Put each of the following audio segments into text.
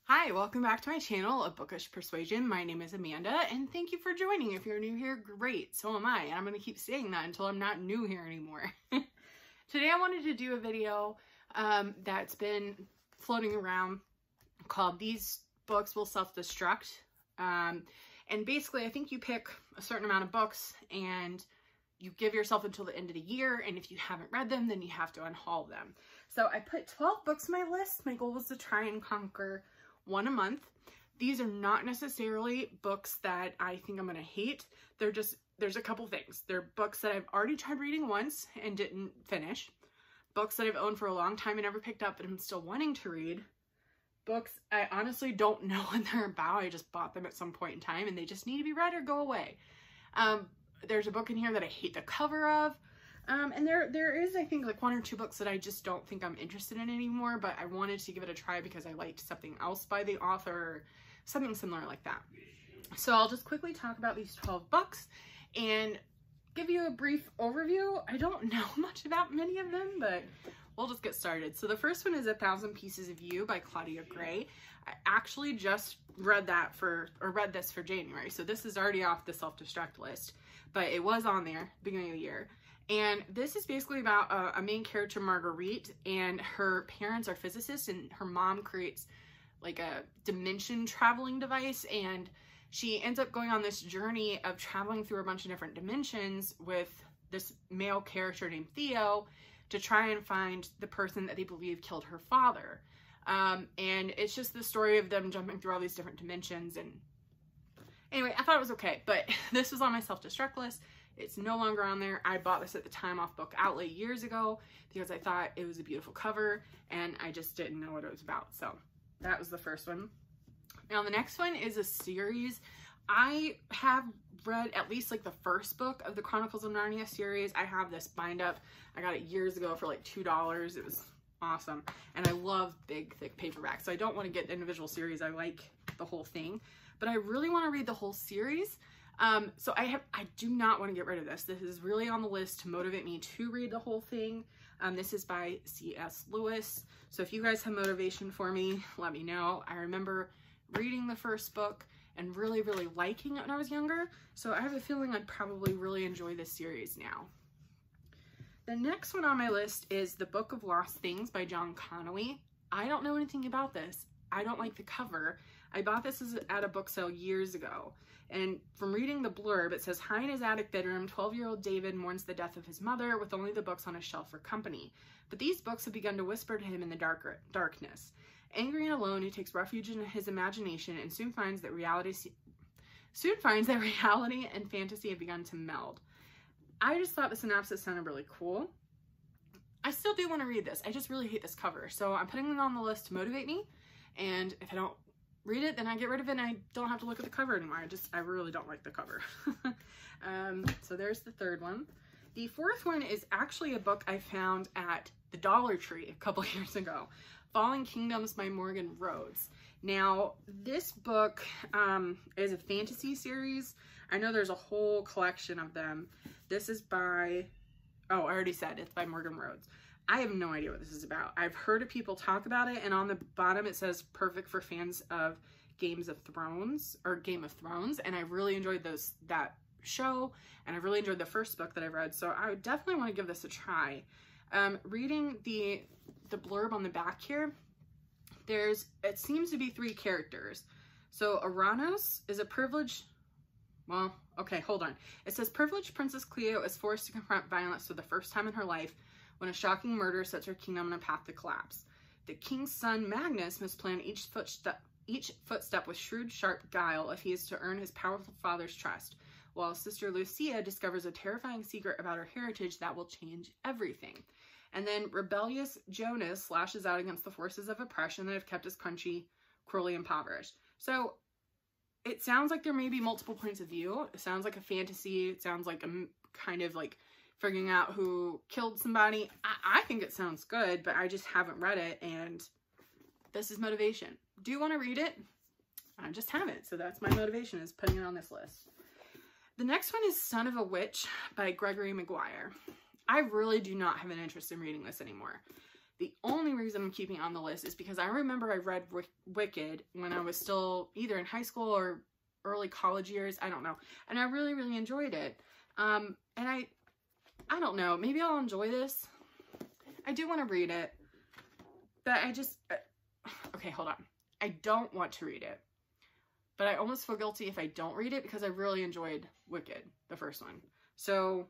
Hi, welcome back to my channel of Bookish Persuasion. My name is Amanda, and thank you for joining. If you're new here, great, so am I, and I'm going to keep saying that until I'm not new here anymore. Today I wanted to do a video that's been floating around called These Books Will Self-Destruct. And basically, I think you pick a certain amount of books, and you give yourself until the end of the year, and if you haven't read them, then you have to unhaul them. So I put 12 books on my list. My goal was to try and conquer one a month. These are not necessarily books that I think I'm going to hate. They're just, there's a couple things. They're books that I've already tried reading once and didn't finish. Books that I've owned for a long time and never picked up but I'm still wanting to read. Books I honestly don't know what they're about. I just bought them at some point in time and they just need to be read or go away. There's a book in here that I hate the cover of. And there is, I think, like one or two books that I just don't think I'm interested in anymore, but I wanted to give it a try because I liked something else by the author or something similar like that. So I'll just quickly talk about these 12 books and give you a brief overview. I don't know much about many of them, but we'll just get started. So the first one is 1,000 Pieces of You by Claudia Gray. I actually just read this for January, so this is already off the self-destruct list, but it was on there beginning of the year. And this is basically about a main character, Marguerite, and her parents are physicists, and her mom creates like a dimension traveling device, and she ends up going on this journey of traveling through a bunch of different dimensions with this male character named Theo to try and find the person that they believe killed her father. And it's just the story of them jumping through all these different dimensions. And anyway, I thought it was okay, but this was on my self-destruct list. It's no longer on there. I bought this at the time off Book Outlet years ago because I thought it was a beautiful cover and I just didn't know what it was about. So that was the first one. Now the next one is a series. I have read at least like the first book of the Chronicles of Narnia series. I have this bind up. I got it years ago for like $2. It was awesome. And I love big, thick paperbacks. So I don't want to get the individual series. I like the whole thing, but I really want to read the whole series. So I do not want to get rid of this. This is really on the list to motivate me to read the whole thing. This is by C.S. Lewis. So if you guys have motivation for me, let me know. I remember reading the first book and really, really liking it when I was younger. So I have a feeling I'd probably really enjoy this series now. The next one on my list is The Book of Lost Things by John Connolly. I don't know anything about this. I don't like the cover. I bought this at a book sale years ago. And from reading the blurb, it says, high in his attic bedroom, 12-year-old David mourns the death of his mother with only the books on a shelf for company. But these books have begun to whisper to him in the darkness. Angry and alone, he takes refuge in his imagination and soon finds that reality and fantasy have begun to meld. I just thought the synopsis sounded really cool. I still do want to read this. I just really hate this cover. So I'm putting it on the list to motivate me. And if I don't read it, then I get rid of it and I don't have to look at the cover anymore. I really don't like the cover. So there's the third one. The fourth one is actually a book I found at the Dollar Tree a couple years ago. Falling Kingdoms by Morgan Rhodes. Now, this book is a fantasy series. I know there's a whole collection of them. This is by, oh, I already said it's by Morgan Rhodes. I have no idea what this is about. I've heard of people talk about it, and on the bottom it says perfect for fans of Game of Thrones, and I really enjoyed that show, and I really enjoyed the first book that I read, so I would definitely want to give this a try. Reading the blurb on the back here, it seems to be 3 characters. So Aranos is a privileged, well, okay, hold on. It says privileged Princess Cleo is forced to confront violence for the first time in her life when a shocking murder sets her kingdom on a path to collapse. The king's son, Magnus, must plan each footstep with shrewd, sharp guile if he is to earn his powerful father's trust, while sister Lucia discovers a terrifying secret about her heritage that will change everything. And then rebellious Jonas lashes out against the forces of oppression that have kept his country cruelly impoverished. So it sounds like there may be multiple points of view. It sounds like a fantasy. It sounds like a kind of like figuring out who killed somebody. I think it sounds good, but I just haven't read it, and this is motivation. Do you want to read it? I just haven't, so that's my motivation, is putting it on this list. The next one is Son of a Witch by Gregory Maguire. I really do not have an interest in reading this anymore. The only reason I'm keeping it on the list is because I remember I read Wicked when I was still either in high school or early college years, I don't know, and I really, really enjoyed it. And I don't know, maybe I'll enjoy this. I do want to read it, but I just, okay, hold on. I don't want to read it, but I almost feel guilty if I don't read it because I really enjoyed Wicked, the first one. So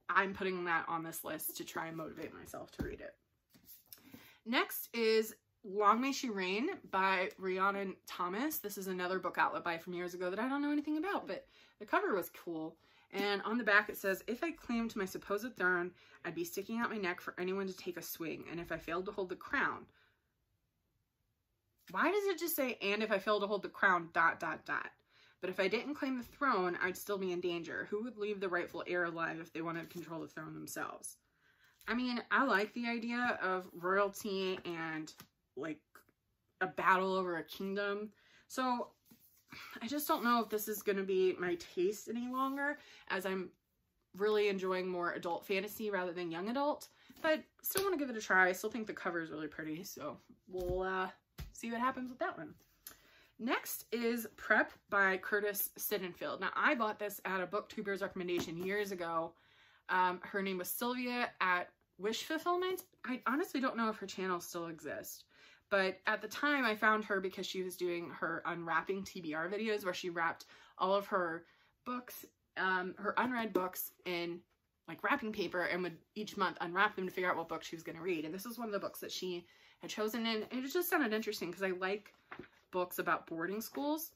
I'm putting that on this list to try and motivate myself to read it. Next is Long May She Reign by Rhiannon Thomas. This is another book outlet buy from years ago that I don't know anything about, but the cover was cool. And on the back it says, if I claimed my supposed throne, I'd be sticking out my neck for anyone to take a swing. And if I failed to hold the crown. Why does it just say, and if I failed to hold the crown, ... But if I didn't claim the throne, I'd still be in danger. Who would leave the rightful heir alive if they wanted to control the throne themselves? I mean, I like the idea of royalty and like a battle over a kingdom. So I just don't know if this is going to be my taste any longer, as I'm really enjoying more adult fantasy rather than young adult, but still want to give it a try. I still think the cover is really pretty, so we'll see what happens with that one. Next is Prep by Curtis Sittenfeld. Now, I bought this at a booktuber's recommendation years ago. Her name was Sylvia at Wish Fulfillment. I honestly don't know if her channel still exists, but at the time I found her because she was doing her unwrapping TBR videos where she wrapped all of her books, her unread books in like wrapping paper, and would each month unwrap them to figure out what book she was going to read. And this was one of the books that she had chosen, and it just sounded interesting because I like books about boarding schools.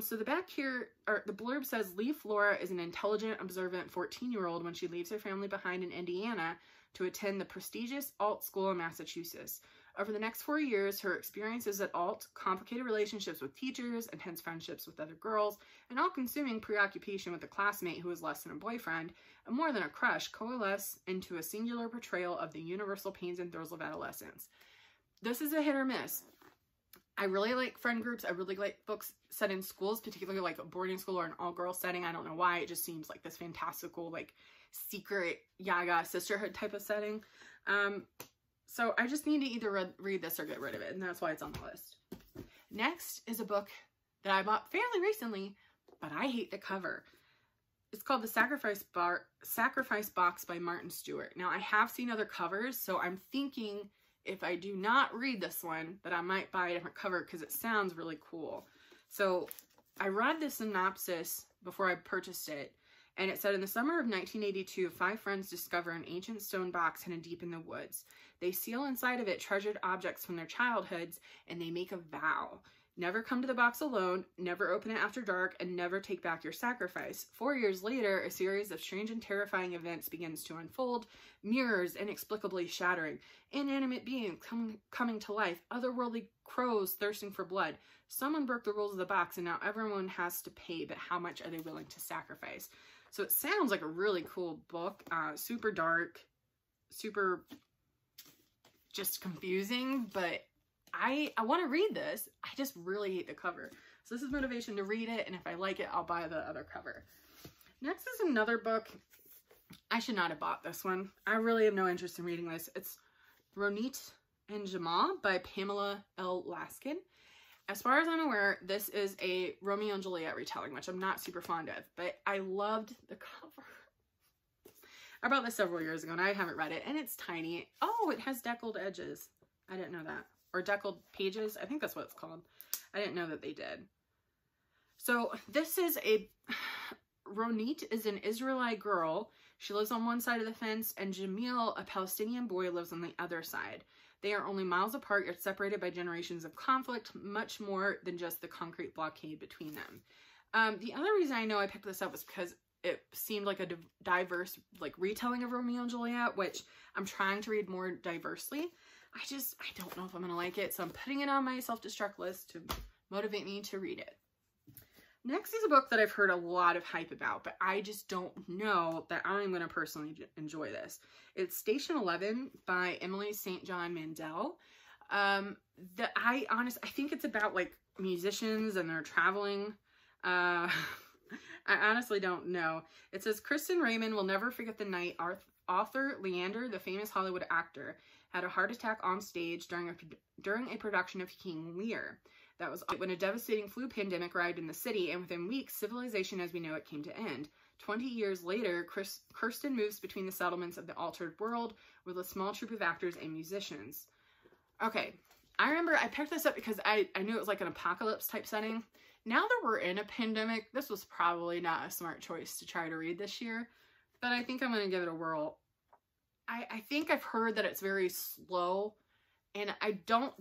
So the back here, or the blurb says, Lee Flora is an intelligent, observant 14-year-old when she leaves her family behind in Indiana to attend the prestigious Alt School in Massachusetts. Over the next 4 years, her experiences at Alt, complicated relationships with teachers, intense friendships with other girls, and all-consuming preoccupation with a classmate who is less than a boyfriend, and more than a crush, coalesce into a singular portrayal of the universal pains and thrills of adolescence. This is a hit or miss. I really like friend groups. I really like books set in schools, particularly like a boarding school or an all-girls setting. I don't know why. It just seems like this fantastical, like, secret yaga sisterhood type of setting. So I just need to either read this or get rid of it, and that's why it's on the list. Next is a book that I bought fairly recently, but I hate the cover. It's called The Sacrifice Box by Martin Stewart. Now, I have seen other covers, so I'm thinking if I do not read this one, that I might buy a different cover because it sounds really cool. So I read the synopsis before I purchased it, and it said, in the summer of 1982, 5 friends discover an ancient stone box hidden deep in the woods. They seal inside of it treasured objects from their childhoods, and they make a vow. Never come to the box alone, never open it after dark, and never take back your sacrifice. 4 years later, a series of strange and terrifying events begins to unfold, mirrors inexplicably shattering, inanimate beings coming to life, otherworldly crows thirsting for blood. Someone broke the rules of the box, and now everyone has to pay, but how much are they willing to sacrifice? So it sounds like a really cool book, super dark, super just confusing, but I want to read this. I just really hate the cover. So this is motivation to read it, and if I like it, I'll buy the other cover. Next is another book. I should not have bought this one. I really have no interest in reading this. It's Ronit and Jamal by Pamela L. Laskin. As far as I'm aware, this is a Romeo and Juliet retelling, which I'm not super fond of, but I loved the cover. I bought this several years ago, and I haven't read it, and it's tiny. Oh, it has deckled edges. I didn't know that. Or deckled pages. I think that's what it's called. I didn't know that they did. So this is Ronit is an Israelite girl. She lives on one side of the fence, and Jamil, a Palestinian boy, lives on the other side. They are only miles apart, yet separated by generations of conflict, much more than just the concrete blockade between them. The other reason I know I picked this up was because it seemed like a diverse like retelling of Romeo and Juliet, which I'm trying to read more diversely. I don't know if I'm going to like it, so I'm putting it on my self-destruct list to motivate me to read it. Next is a book that I've heard a lot of hype about, but I just don't know that I'm going to personally enjoy this. It's Station 11 by Emily St. John Mandel. I think it's about like musicians and they're traveling. I honestly don't know. It says, Kristen Raymond will never forget the night author Leander, the famous Hollywood actor, had a heart attack on stage during a production of King Lear. That was when a devastating flu pandemic arrived in the city, and within weeks, civilization as we know it came to end. 20 years later, Kirsten moves between the settlements of the altered world with a small troupe of actors and musicians. Okay, I remember I picked this up because I knew it was like an apocalypse type setting. Now that we're in a pandemic, this was probably not a smart choice to try to read this year, but I think I'm going to give it a whirl. I think I've heard that it's very slow, and I don't,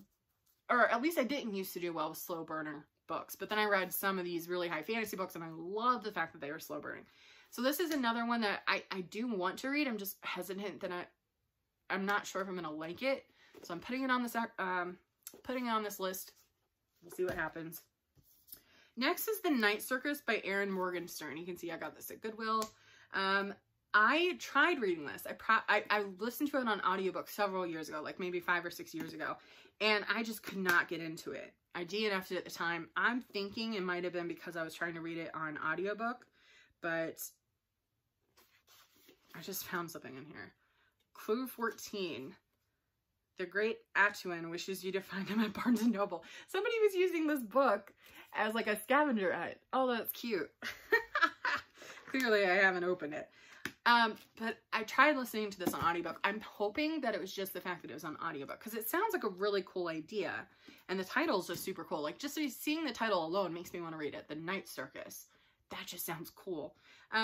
or at least I didn't used to do well with slow burner books, but then I read some of these really high fantasy books, and I love the fact that they were slow burning. So this is another one that I do want to read. I'm just hesitant that I'm not sure if I'm going to like it. So I'm putting it on this list. We'll see what happens. Next is The Night Circus by Erin Morgenstern. You can see I got this at Goodwill. I tried reading this. I listened to it on audiobook several years ago, like maybe 5 or 6 years ago, and I just could not get into it. I DNF'd it at the time. I'm thinking it might have been because I was trying to read it on audiobook, but I just found something in here. Clue 14. The Great Atuan wishes you to find him at Barnes & Noble. Somebody was using this book as like a scavenger hunt. Oh, that's cute. Clearly, I haven't opened it. But I tried listening to this on audiobook. I'm hoping that it was just the fact that it was on audiobook, because it sounds like a really cool idea. And the title is just super cool. Like, just seeing the title alone makes me want to read it. The Night Circus. That just sounds cool.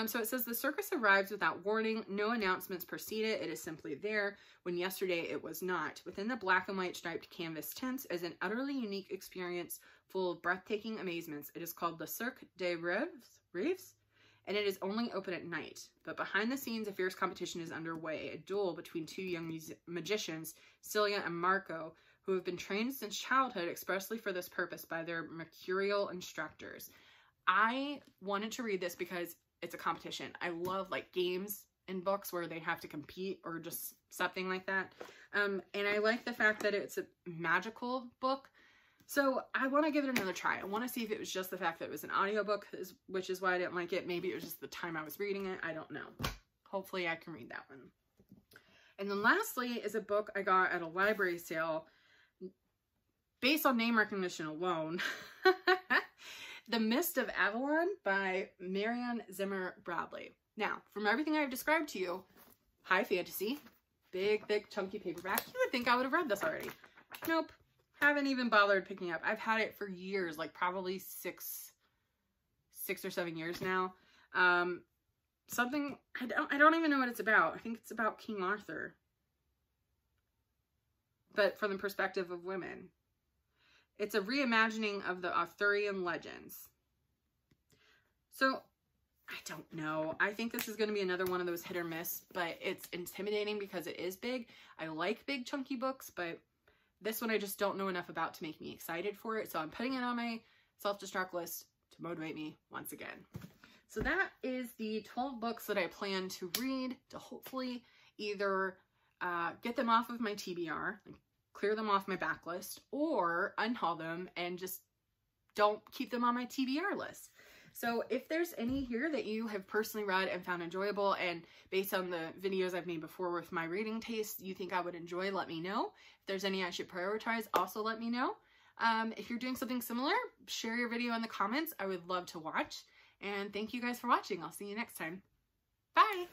So it says, the circus arrives without warning. No announcements precede it. It is simply there when yesterday it was not. Within the black and white striped canvas tents is an utterly unique experience full of breathtaking amazements. It is called the Cirque des Rêves, and it is only open at night. But behind the scenes, a fierce competition is underway, a duel between two young magicians, Celia and Marco, who have been trained since childhood expressly for this purpose by their mercurial instructors. I wanted to read this because it's a competition. I love like games and books where they have to compete or just something like that. And I like the fact that it's a magical book. So I want to give it another try. I want to see if it was just the fact that it was an audiobook, which is why I didn't like it. Maybe it was just the time I was reading it. I don't know. Hopefully I can read that one. And then lastly is a book I got at a library sale based on name recognition alone. The Mist of Avalon by Marianne Zimmer Bradley. Now, from everything I've described to you, high fantasy, big, thick, chunky paperback, you would think I would have read this already. Nope. Haven't even bothered picking up. I've had it for years, like probably six or 7 years now. Something, I don't even know what it's about. I think it's about King Arthur, but from the perspective of women. It's a reimagining of the Arthurian legends. So, I don't know. I think this is going to be another one of those hit or miss, but it's intimidating because it is big. I like big chunky books, but this one I just don't know enough about to make me excited for it. So I'm putting it on my self-destruct list to motivate me once again. So that is the 12 books that I plan to read to hopefully either get them off of my TBR, like clear them off my backlist, or unhaul them and just don't keep them on my TBR list. So if there's any here that you have personally read and found enjoyable, and based on the videos I've made before with my reading taste, you think I would enjoy, let me know. If there's any I should prioritize, also let me know. If you're doing something similar, share your video in the comments. I would love to watch. And thank you guys for watching. I'll see you next time. Bye!